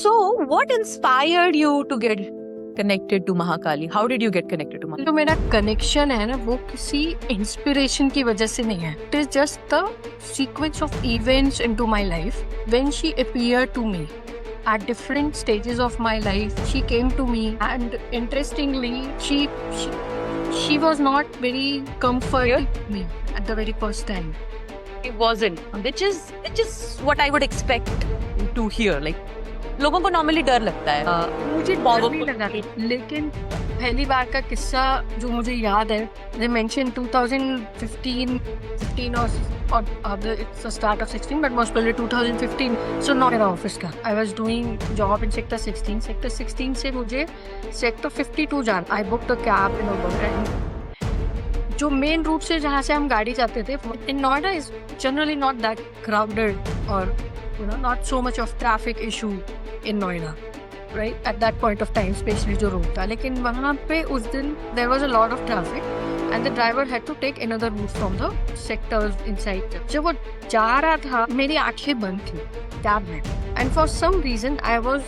So, what inspired you to get connected to Mahakali? How did you get connected to Mahakali? जो मेरा connection है ना वो किसी इंस्पिरेशन की वजह से नहीं है. It is just the sequence of events into my life when she appeared to me at different stages of my life. She came to me, and interestingly she was not very comforting to me at the very first time. It wasn't, which is what I would expect to hear. Like, लोगों को normally डर लगता है. मुझे डर नहीं लगा, लेकिन पहली बार का किस्सा जो मुझे याद है, they mentioned 2015 or it's the start of 16, but most probably 2015. So not मेरा ऑफिस का. I was doing job in sector 16. Sector 16 से मुझे sector 52 जाना. I booked a cab in Uber. जो मेन रूट से जहाँ से हम गाड़ी जाते थे, in Noida is generally not that crowded or not so much of traffic issue in Noida, right? At that point of time, especially जो road था. लेकिन वहाँ पे उस दिन there was a lot of traffic and the driver had to take another route from the sectors inside. जब वो जा रहा था, मेरी आंखें बंद थी cab में, and for some reason I was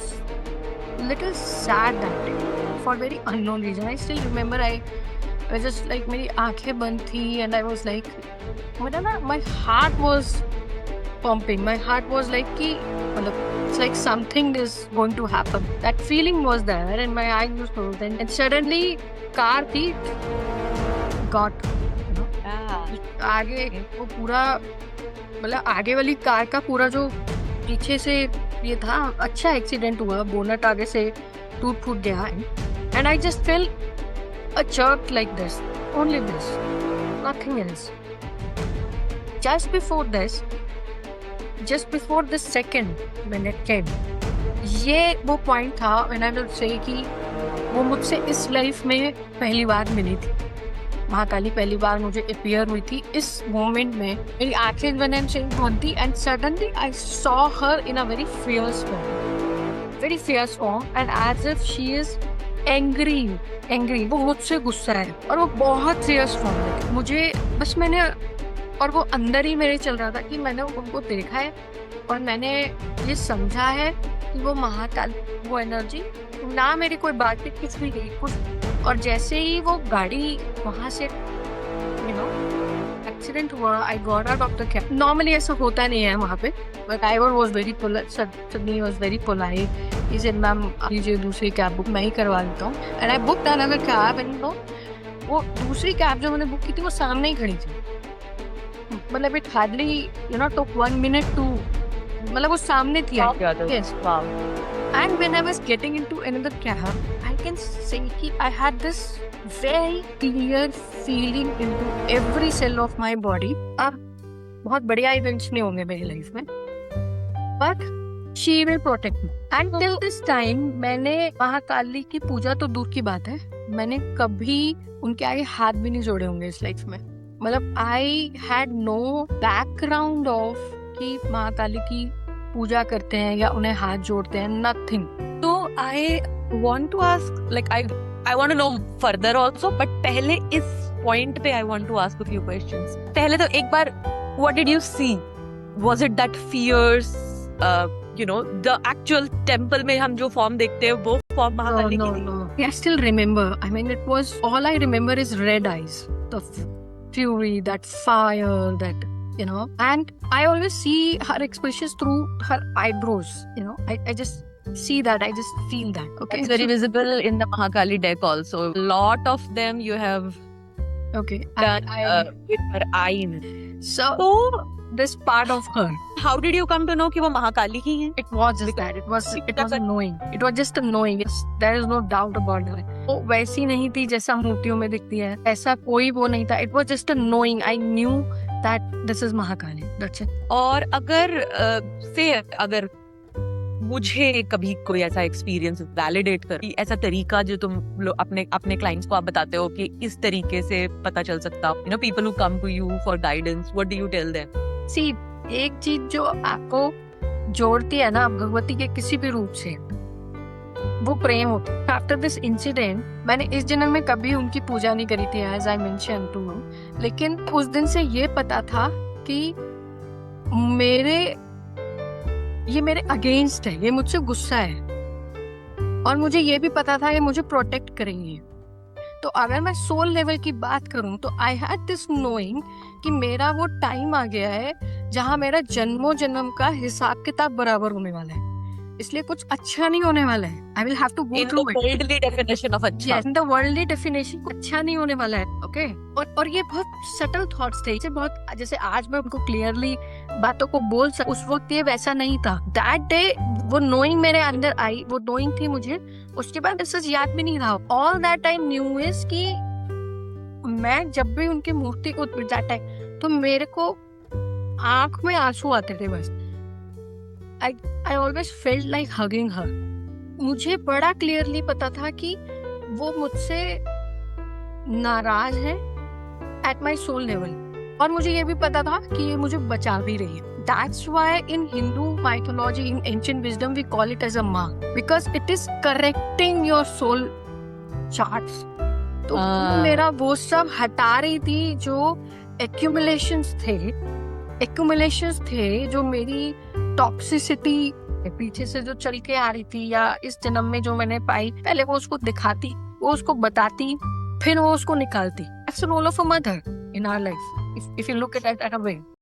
little sad that day for very unknown reason. I still remember I was just like मेरी आंखें बंद थी and I was like, my heart was pumping. My heart was like कि मतलब it's like something is going to happen. That feeling was there and my eyes was closed and suddenly car थी got आगे वो पूरा मतलब आगे वाली car का पूरा जो पीछे से ये था, अच्छा एक्सीडेंट हुआ. बोनट आगे से टूट फूट गया and I just felt a jerk like this, only this, nothing else. Just before this second when it came, ये वो पॉइंट था when I will say कि वो मुझसे इस लाइफ में पहली बार मिली थी. महाकाली पहली बार मुझे अपीयर हुई थी. इस मोमेंट में मेरी आंखें when I'm saying बंद थी and suddenly I saw her in a very fierce form and as if she is angry. वो मुझसे गुस्सा है और वो बहुत सीरियस फॉर्म में. मुझे बस मैंने और वो अंदर ही मेरे चल रहा था कि मैंने उनको देखा है और मैंने ये समझा है कि वो महाकाल, वो एनर्जी ना मेरी कोई बात की कुछ भी नहीं कुछ. और जैसे ही वो गाड़ी वहाँ से एक्सीडेंट हुआ, I got out of the cab. Normally ऐसा होता नहीं है वहाँ पे, but driver was very polite. Suddenly was very polite. He said ma'am लीजिए दूसरी कैब बुक मैं ही करवा देता हूँ. And I booked another cab and वो दूसरी कैब जो मैंने बुक की थी वो सामने ही खड़ी थी. मतलब it hardly took 1 minute to मतलब वो सामने थी. Yes. Wow. And when I was getting into another cab, I can say कि I had this very clear feeling into every cell of my body. अब बहुत बढ़िया इवेंट्स नहीं होंगे मेरी लाइफ में, but she will protect me. And till this time मैंने महाकाली की पूजा तो दूर की बात है, मैंने कभी उनके आगे हाथ भी नहीं जोड़े होंगे इस लाइफ में. मतलब I had no background of कि महाकाली की पूजा करते हैं या उन्हें हाथ जोड़ते हैं, नथिंग. तो I want to ask, like I want to know further also, but पहले इस point पे I want to ask a few questions. पहले तो एक बार what did you see? Was it that fierce, the actual temple में हम जो form देखते हैं वो form महाकाली की थी? No. I still remember. I mean, it was all I remember is red eyes, the fury, that fire, that and I always see her expressions through her eyebrows. I just see that, I just feel that. Okay, it's very visible in the Mahakali deck also. A lot of them you have done with her eye. So this part of her. How did you come to know कि वो महाकाली ही है? It was just that. It was a knowing. It was just a knowing. There is no doubt about it. वो वैसी नहीं थी जैसा मूर्तियों में दिखती है, ऐसा कोई वो नहीं था. It was just a knowing. I knew that this is Mahakali. That's it. और अगर मुझे कभी कोई ऐसा एक्सपीरियंस वैलिडेट कर, ऐसा तरीका जो तुम अपने क्लाइंट्स को आप बताते हो कि इस तरीके से पता चल सकता, people who come to you for guidance, what do you tell them? See, एक चीज जो आपको जोड़ती है ना भगवती के किसी भी रूप से, वो प्रेम होता है. आफ्टर दिस इंसिडेंट मैंने इस जन्म में कभी उनकी पूजा नहीं करी थी, as I mention to you, लेकिन उस दिन से ये पता था कि मेरे ये मेरे अगेंस्ट है, ये मुझसे गुस्सा है, और मुझे ये भी पता था ये मुझे प्रोटेक्ट करेंगे। तो अगर मैं सोल लेवल की बात करूं तो आई हैड दिस नोइंग कि मेरा वो टाइम आ गया है जहां मेरा जन्मों जन्म का हिसाब किताब बराबर होने वाला है, इसलिए कुछ अच्छा नहीं होने वाला है। I will have to go In through the it. worldly definition of अच्छा. Yes, in the worldly definition कुछ अच्छा नहीं होने वाला है, ओके। और ये बहुत सटल थॉट्स थे, इसे बहुत, जैसे आज मैं उनको क्लियरली बातों को बोल सक, उस वक्त ये वैसा नहीं था। दैट डे वो नोइंग मेरे अंदर आई, वो नोइंग थी मुझे, उसके बाद सच याद भी नहीं रहा। All that I knew is कि मैं जब भी उनकी मूर्ति को जाता है तो मेरे को आंख में आंसू आते थे बस। I always felt like hugging हर। मुझे बड़ा क्लियरली पता था कि वो मुझसे नाराज है एट माई सोल लेवल, और मुझे ये भी पता था कि ये मुझे बचा भी रही है। That's why in Hindu mythology, in ancient wisdom we call it as a माँ, because it is correcting your soul charts. तो वो मेरा वो सब हटा रही थी जो एक्यूमुलेशंस थे जो मेरी टॉक्सिसिटी पीछे से जो चल के आ रही थी, या इस जन्म में जो मैंने पाई, पहले वो उसको दिखाती, वो उसको बताती, फिर वो उसको निकालती। That's the role of a mother in our life, if you look at it at a way.